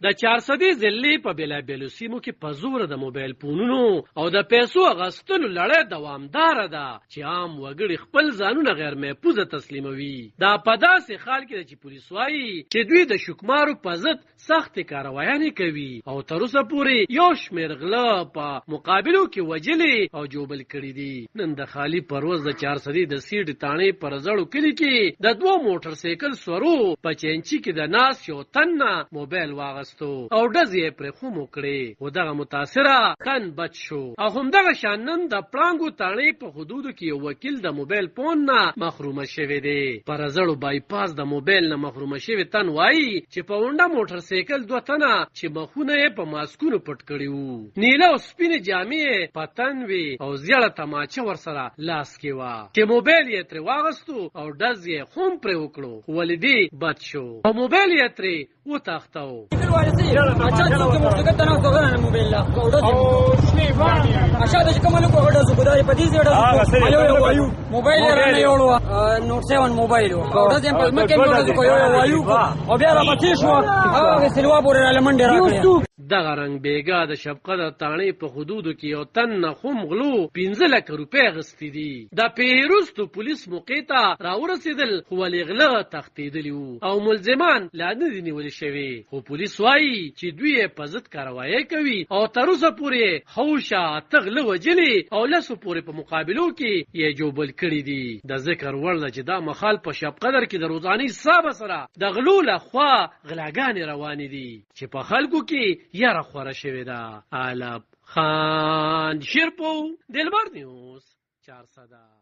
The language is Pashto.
د 400 ضلع په بېلابېلو سیمو کې په زور د موبایل فونونو او د پیسو اخیستلو لړۍ دوامداره ده چې عام وګړي خپل ځانونه غیر محفوظه تسلیموي. دا په داسې حال کې ده چې پولیس وایي چې دوی د شکمارو په ضد سختې کاروایانې کوي او تر اوسه پورې یو شمېر غله په مقابلو کې وجلې او جوبل کړي دي. نن د خالي پروز د 400 د سیټ تاڼې پر زړو کلي کې د 2 موټر سایکل سورو په چینچي کې د ناس یو تن موبایل واغستو او ډزې یې پرې خومو کړې او دغه متاثره تن بچ شو. او همدغه شان نن د پړانګو تاڼې په حدودو کې یو وکیل د موبایل فون نه محرومه شوی دی. پر زړو بایپاس د موبایل نه محرومه شوی تن وایي چې په ونډه موټر سایکل 2 تنه چې مخونه یې په ماسکونو پټ کړي وو. نیله او سپینې جامې په تن وي او زیړه تماچه ورسره لاس کې وه چې موبایل یې ترې واغستو او ډز یې خوم پرې وکړو خو ولې بد شو او موبایل یې ترې وتښتو. دغه رنګ بیګا د شبقدر تاڼې په حدودو کې یو تن نه خوم غلو 15 لک روپۍ اخیستې دي. د پیروستو پولیس موقع ته راورسېدل خو ولې غله تښتېدلي وو او ملزمان لا نه دي نیولې شوي. خو پولیس وایي چې دوی یې په ضد کاروایي کوي او تر اوسه پورې هوشه 8 غله وجلې او 10 پورې په مقابلو کې یې جوبل کړي دي. د ذکر وړ ده چې دا مخال په شبقدر کې د روزاني حساب سره د غلو لخوا غلاګانې روانې دي چې په خلکو کې یاره خوره شوې ده. علب خان شیرپو دلبر نیوز 400